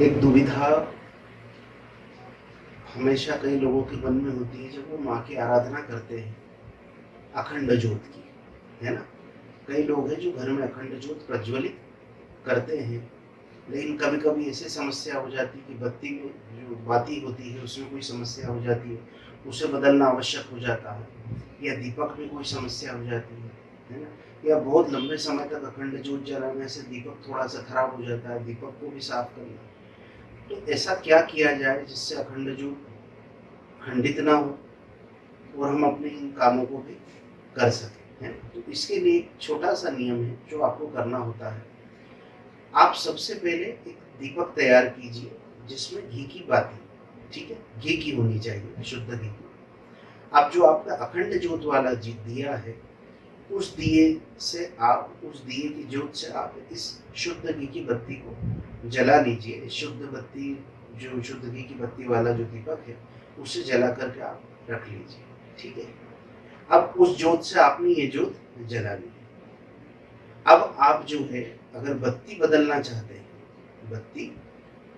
एक दुविधा हमेशा कई लोगों के मन में होती है जब वो माँ की आराधना करते हैं अखंड ज्योत की, है ना। कई लोग हैं जो घर में अखंड ज्योत प्रज्वलित करते हैं, लेकिन कभी कभी ऐसे समस्या हो जाती है कि बत्ती में जो बाती होती है उसमें कोई समस्या हो जाती है, उसे बदलना आवश्यक हो जाता है, या दीपक में कोई समस्या हो जाती है ना। या बहुत लंबे समय तक अखंड ज्योत जलाने से दीपक थोड़ा सा खराब हो जाता है, दीपक को भी साफ करना। तो ऐसा क्या किया जाए जिससे अखंड ज्योत खंडित ना हो और हम अपने इन कामों को भी कर सकें, है। तो इसके लिए एक छोटा सा नियम है जो आपको करना होता है। आप सबसे पहले एक दीपक तैयार कीजिए जिसमें घी की बाती, ठीक है, घी की होनी चाहिए, शुद्ध घी की। अब जो आपका अखंड ज्योत वाला दिया है, उस दिए से आप, उस दिए की ज्योत से आप इस शुद्ध घी की बत्ती को जला लीजिए। शुद्ध बत्ती, जो शुद्ध घी की बत्ती वाला जो दीपक है, उसे जला करके आप रख लीजिए, ठीक है। अब उस ज्योत से आपने ये ज्योत जला ली। अब आप जो है, अगर बत्ती बदलना चाहते हैं, बत्ती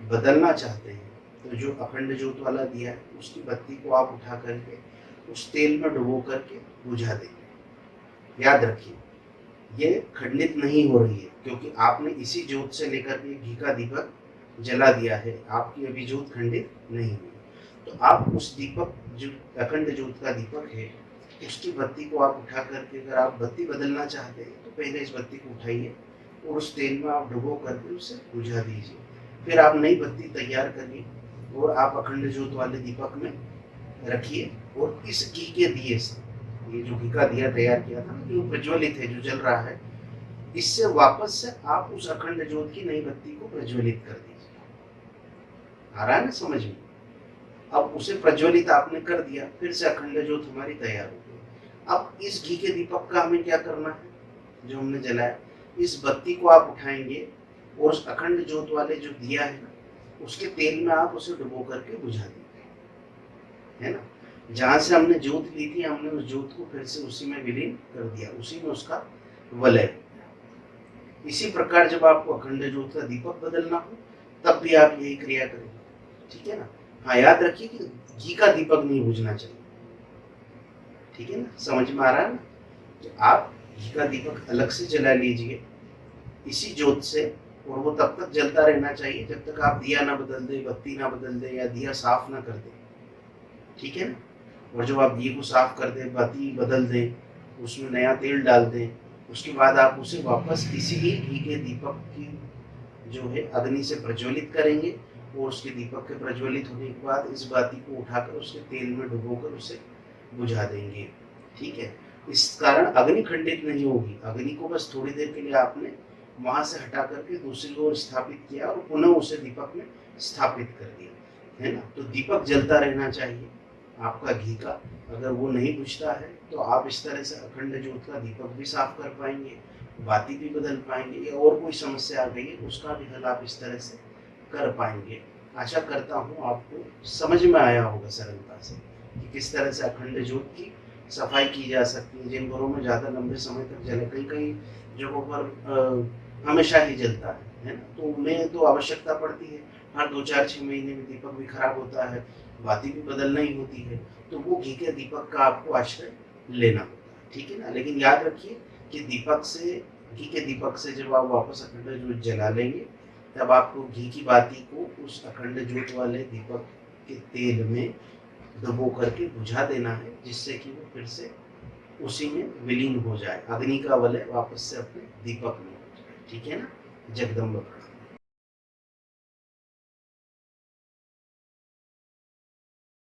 बदलना चाहते हैं, तो जो अखंड ज्योत वाला दिया है उसकी बत्ती को आप उठा करके उस तेल में डुबो करके बुझा देंगे। याद रखिए, ये खंडित नहीं हो रही है, क्योंकि आपने इसी ज्योत से लेकर के घी का दीपक जला दिया है, आपकी अभी ज्योत खंडित नहीं हुई। तो आप उस दीपक, जो अखंड ज्योत का दीपक है, उसकी बत्ती को आप उठा करके, अगर आप बत्ती बदलना चाहते हैं तो पहले इस बत्ती को उठाइए और उस तेल में आप डुबो करके उसे बुझा दीजिए। फिर आप नई बत्ती तैयार करिए और आप अखंड ज्योत वाले दीपक में रखिए, और इस घी के दिए से, ये जो घी का दिया तैयार किया था, जो प्रज्वलित है, जो जल रहा है, इससे वापस से आप उस अखंड ज्योत की नई बत्ती को प्रज्वलित कर दीजिए। आ रहा है ना समझ में? अब उसे प्रज्वलित आपने कर दिया, फिर से अखंड ज्योत हमारी तैयार हो गई। अब इस घी के दीपक का हमें क्या करना है, जो हमने जलाया, इस बत्ती को आप उठाएंगे और उस अखंड ज्योत वाले जो दिया है ना, उसके तेल में आप उसे डुबो करके बुझा देंगे, है ना। जहां से हमने ज्योत ली थी, हमने उस ज्योत को फिर से उसी में विलीन कर दिया, उसी में उसका वलय। इसी प्रकार जब आपको अखंड ज्योत का दीपक बदलना हो, तब भी आप यही क्रिया करेंगे, ठीक है ना। हाँ, याद रखिए कि घी का दीपक नहीं बुझना चाहिए, ठीक है ना, समझ में आ रहा है ना। तो आप घी का दीपक अलग से जला लीजिए इसी ज्योत से, और वो तब तक जलता रहना चाहिए जब तक आप दिया ना बदल दे, बत्ती ना बदल दे, या दिया साफ ना कर दे, ठीक है ना। और जब आप दिए को साफ कर दे, बत्ती बदल दें, उसमें नया तेल डाल दें, उसके बाद आप उसे वापस इसी ही घी के दीपक की जो है अग्नि से प्रज्वलित करेंगे, और उसके दीपक के प्रज्वलित होने के बाद इस बाती को उठाकर उसके तेल में डुबोकर उसे बुझा देंगे, ठीक है। इस कारण अग्नि खंडित नहीं होगी। अग्नि को बस थोड़ी देर के लिए आपने वहां से हटा करके दूसरी ओर स्थापित किया और पुनः उसे दीपक में स्थापित कर दिया, है ना। तो दीपक जलता रहना चाहिए आपका घी का। अगर वो नहीं बुझता है तो आप इस तरह से अखंड ज्योत का दीपक भी साफ कर पाएंगे, बाती भी बदल पाएंगे, या और कोई समस्या आ गई है उसका भी हल आप इस तरह से कर पाएंगे। आशा करता हूँ आपको समझ में आया होगा सरलता से कि किस तरह से अखंड ज्योत की सफाई की जा सकती है। जिन घरों में ज़्यादा लंबे समय तक जले, कई कई जगहों पर हमेशा ही जलता है ना, तो उन्हें तो आवश्यकता पड़ती है, हर 2-4-6 महीने में दीपक भी खराब होता है, बाती भी बदलना ही होती है, तो वो घी के दीपक का आपको आश्रय लेना होता है, ठीक है ना। लेकिन याद रखिए कि दीपक से, घी के दीपक से जब आप वापस अखंड ज्योत जला लेंगे, तब आपको घी की बाती को उस अखंड ज्योत वाले दीपक के तेल में डुबो करके बुझा देना है, जिससे कि वो फिर से उसी में विलीन हो जाए, अग्नि का वलय वापस से अपने दीपक में हो जाए, ठीक है ना। जगदम्ब।